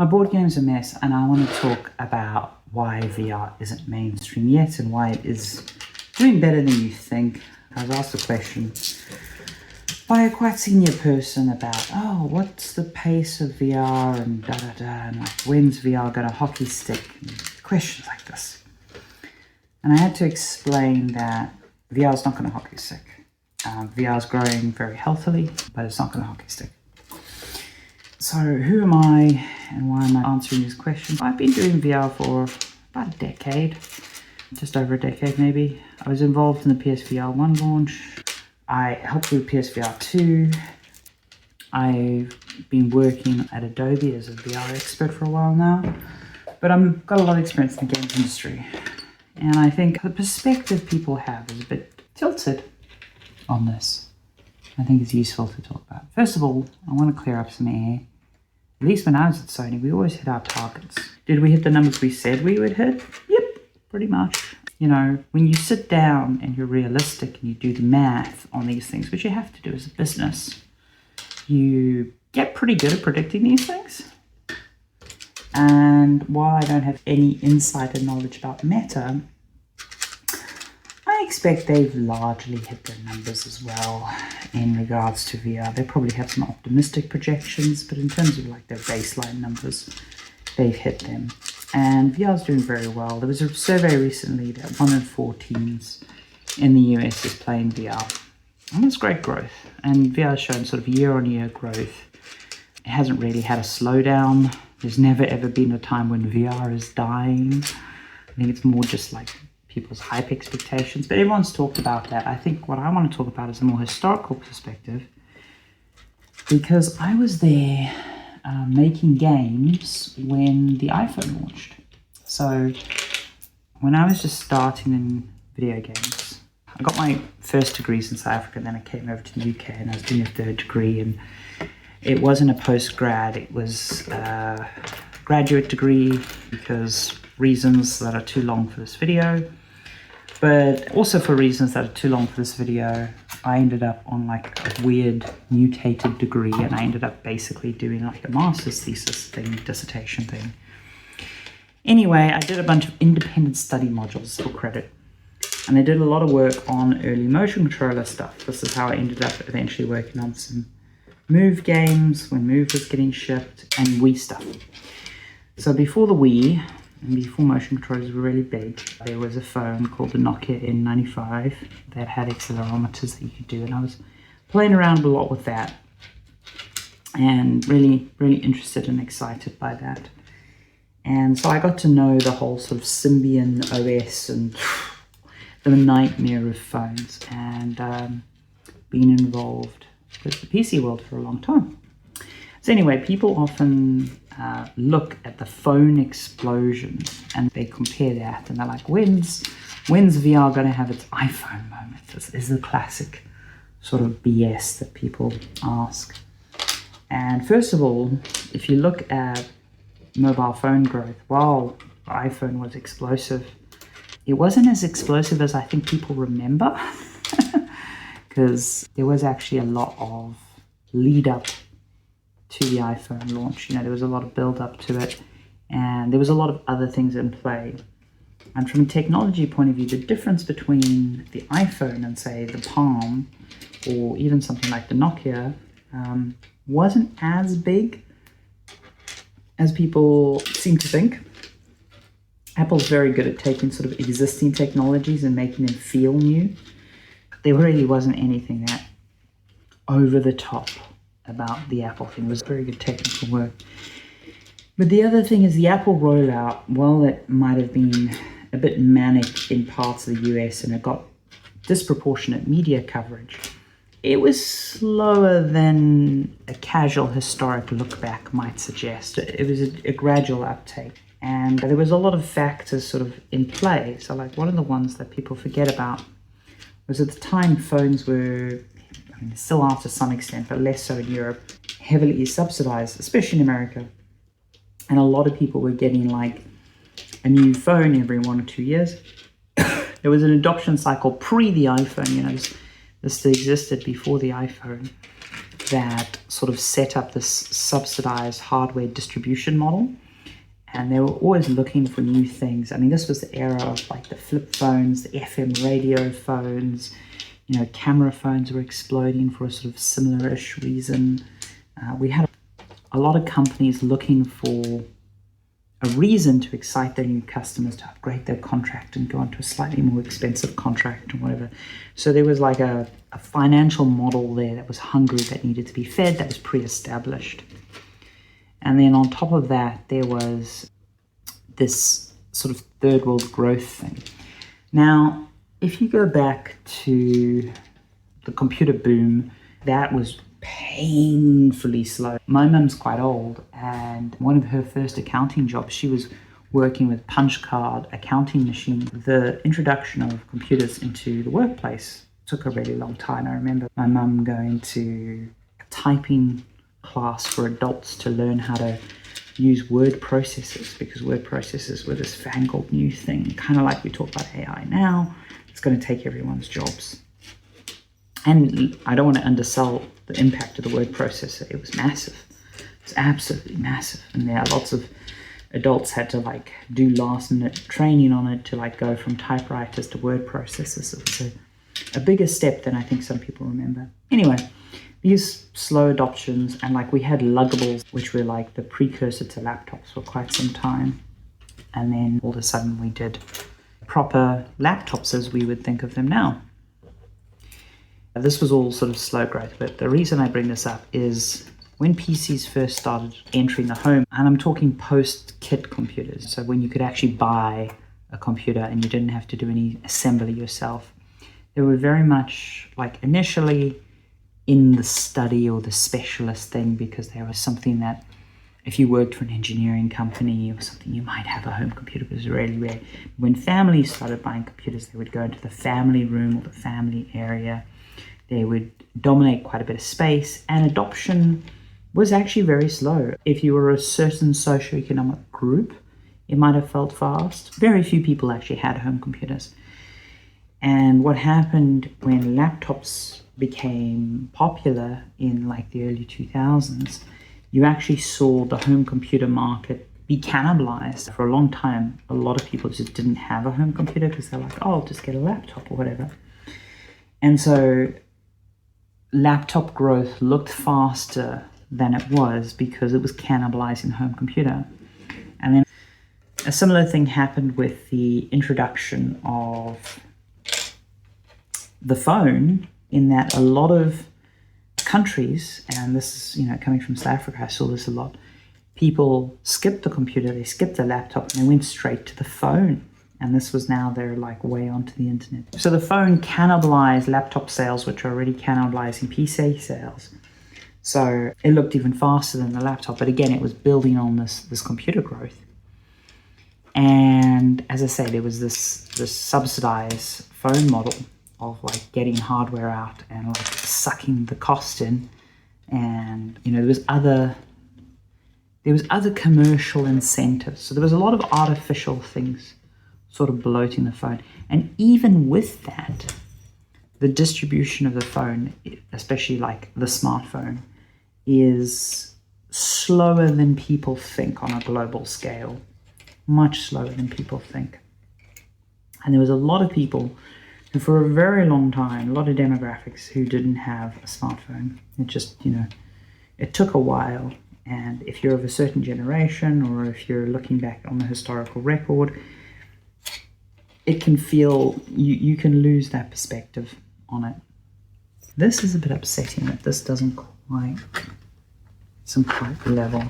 My board game's a mess, and I want to talk about why VR isn't mainstream yet and why it is doing better than you think. I was asked a question by a quite senior person about, what's the pace of VR and da-da-da, and like, when's VR going to hockey stick? And questions like this. And I had to explain that VR is not going to hockey stick. VR is growing very healthily, but it's not going to hockey stick. So who am I and why am I answering this question? I've been doing VR for about a decade, just over a decade maybe. I was involved in the PSVR 1 launch. I helped with PSVR 2. I've been working at Adobe as a VR expert for a while now, but I've got a lot of experience in the games industry. And I think the perspective people have is a bit tilted on this. I think it's useful to talk about. First of all, I want to clear up some air. At least when I was at Sony, we always hit our targets. Did we hit the numbers we said we would hit? Yep, pretty much. You know, when you sit down and you're realistic and you do the math on these things, which you have to do as a business, you get pretty good at predicting these things. And while I don't have any insight and knowledge about Meta, I expect they've largely hit their numbers as well in regards to VR. They probably have some optimistic projections, but in terms of like their baseline numbers, they've hit them. And VR is doing very well. There was a survey recently that 1 in 4 teens in the US is playing VR. And that's great growth. And VR has shown sort of year-on-year growth. It hasn't really had a slowdown. There's never ever been a time when VR is dying. I think it's more just like people's hype expectations, but everyone's talked about that. I think what I want to talk about is a more historical perspective, because I was there making games when the iPhone launched. So when I was just starting in video games, I got my first degrees in South Africa, and then I came over to the UK and I was doing a third degree, and it wasn't a post-grad, it was a graduate degree because reasons that are too long for this video. But also for reasons that are too long for this video, I ended up on like a weird mutated degree, and I ended up basically doing like a master's thesis thing, dissertation thing. Anyway, I did a bunch of independent study modules for credit, and I did a lot of work on early motion controller stuff. This is how I ended up eventually working on some Move games when Move was getting shipped, and Wii stuff. So before the Wii, and before motion controllers were really big, there was a phone called the Nokia N95 that had accelerometers that you could do, and I was playing around a lot with that and really interested and excited by that. And so I got to know the whole sort of Symbian OS and the nightmare of phones, and been involved with the PC world for a long time. So anyway, people often look at the phone explosion and they compare that, and they're like, when's VR going to have its iPhone moment? This is the classic sort of BS that people ask. And first of all, if you look at mobile phone growth, while the iPhone was explosive, it wasn't as explosive as I think people remember, because there was actually a lot of lead up to the iPhone launch. You know, there was a lot of build up to it, and there was a lot of other things in play. And from a technology point of view, the difference between the iPhone and say the Palm, or even something like the Nokia, wasn't as big as people seem to think. Apple's very good at taking sort of existing technologies and making them feel new. There really wasn't anything that over the top about the Apple thing. It was very good technical work. But the other thing is the Apple rollout, while it might have been a bit manic in parts of the US and it got disproportionate media coverage, it was slower than a casual historic look back might suggest. It was a gradual uptake, and there was a lot of factors sort of in play. So like one of the ones that people forget about was at the time phones were, I mean, still are to some extent, but less so in Europe, heavily subsidized, especially in America. And a lot of people were getting like a new phone every 1 or 2 years. There was an adoption cycle pre the iPhone, you know, this existed before the iPhone. that sort of set up this subsidized hardware distribution model. And they were always looking for new things. I mean, this was the era of like the flip phones, the FM radio phones, camera phones were exploding for a sort of similar-ish reason. We had a lot of companies looking for a reason to excite their new customers to upgrade their contract and go onto a slightly more expensive contract or whatever. So there was like a financial model there that was hungry, that needed to be fed, that was pre-established. And then on top of that, there was this sort of third world growth thing. Now, if you go back to the computer boom, that was painfully slow. My mum's quite old, and one of her first accounting jobs, she was working with punch card accounting machine. The introduction of computers into the workplace took a really long time. I remember my mum going to a typing class for adults to learn how to use word processors, because word processors were this fangled new thing, kind of like we talk about AI now. It's going to take everyone's jobs. And I don't want to undersell the impact of the word processor. It was massive. It's absolutely massive. And there are lots of adults had to like do last minute training on it to like go from typewriters to word processors. It was a bigger step than I think some people remember. Anyway, these slow adoptions, and like we had luggables, which were like the precursor to laptops for quite some time. And then all of a sudden we did proper laptops as we would think of them now. This was all sort of slow growth, but the reason I bring this up is when PCs first started entering the home, and I'm talking post-kit computers, so when you could actually buy a computer and you didn't have to do any assembly yourself, they were very much like initially in the study or the specialist thing, because there was something that if you worked for an engineering company or something, you might have a home computer, but it was really rare. When families started buying computers, they would go into the family room or the family area. They would dominate quite a bit of space, and adoption was actually very slow. If you were a certain socioeconomic group, it might have felt fast. Very few people actually had home computers. And what happened when laptops became popular in like the early 2000s, you actually saw the home computer market be cannibalized. For a long time, a lot of people just didn't have a home computer because they're like, oh, I'll just get a laptop or whatever. And so laptop growth looked faster than it was because it was cannibalizing home computer. And then a similar thing happened with the introduction of the phone, in that a lot of countries, and this is, coming from South Africa, I saw this a lot, people skipped the computer, they skipped the laptop, and they went straight to the phone. And this was now they're like way onto the internet. So the phone cannibalized laptop sales, which are already cannibalizing PC sales. So it looked even faster than the laptop. But again, it was building on this computer growth. And as I say, there was this subsidized phone model of like getting hardware out and like sucking the cost in. And, there was other commercial incentives. So there was a lot of artificial things sort of bloating the phone. And even with that, the distribution of the phone, especially like the smartphone, is slower than people think on a global scale. Much slower than people think. And there was a lot of people who for a very long time, a lot of demographics who didn't have a smartphone. It just, it took a while. And if you're of a certain generation, or if you're looking back on the historical record, it can feel, you can lose that perspective on it. This is a bit upsetting that this doesn't quite level.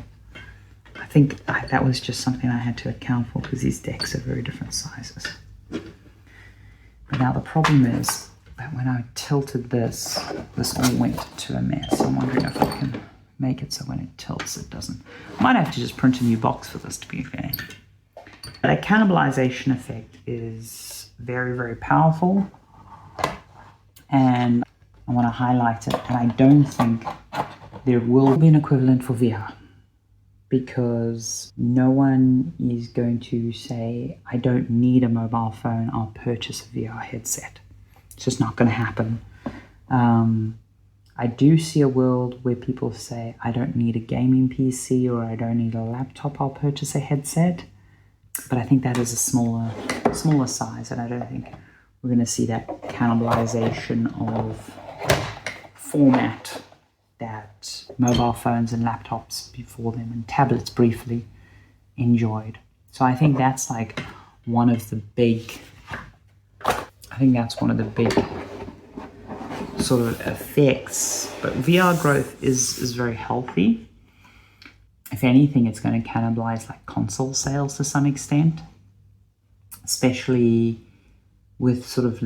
I think that was just something I had to account for because these decks are very different sizes. But now the problem is that when I tilted this all went to a mess. I'm wondering if I can make it so when it tilts it doesn't. I might have to just print a new box for this, to be fair. That cannibalization effect is very, very powerful, and I want to highlight it. And I don't think there will be an equivalent for VR, because no one is going to say, I don't need a mobile phone, I'll purchase a VR headset. It's just not going to happen. I do see a world where people say, I don't need a gaming PC or I don't need a laptop, I'll purchase a headset. But I think that is a smaller size, and I don't think we're going to see that cannibalization of format that mobile phones and laptops before them and tablets briefly enjoyed. So I think that's like one of the big sort of effects. But VR growth is very healthy. If anything, it's going to cannibalize like console sales to some extent, especially with sort of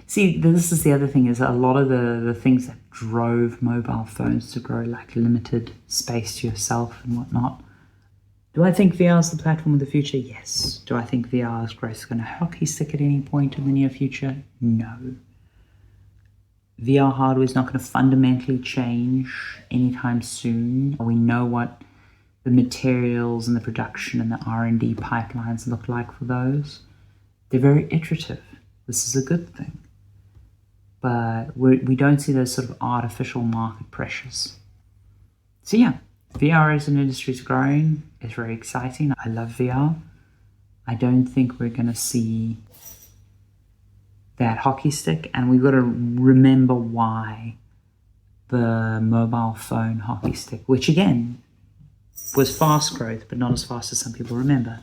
see, this is the other thing, is a lot of the things that drove mobile phones to grow, like limited space to yourself and whatnot. Do I think VR is the platform of the future? Yes. Do I think VR's growth is going to hockey stick at any point in the near future? No. VR hardware is not going to fundamentally change anytime soon. We know what the materials and the production and the R&D pipelines look like for those. They're very iterative. This is a good thing. But we don't see those sort of artificial market pressures. So yeah, VR as an industry is growing. It's very exciting. I love VR. I don't think we're going to see that hockey stick, and we've got to remember why the mobile phone hockey stick, which again was fast growth, but not as fast as some people remember,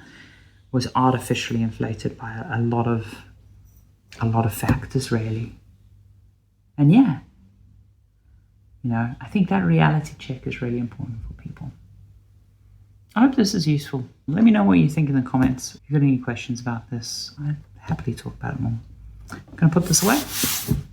was artificially inflated by a lot of factors, really. And yeah, I think that reality check is really important for people. I hope this is useful. Let me know what you think in the comments. If you've got any questions about this, I'd happily talk about it more. I'm going to put this away.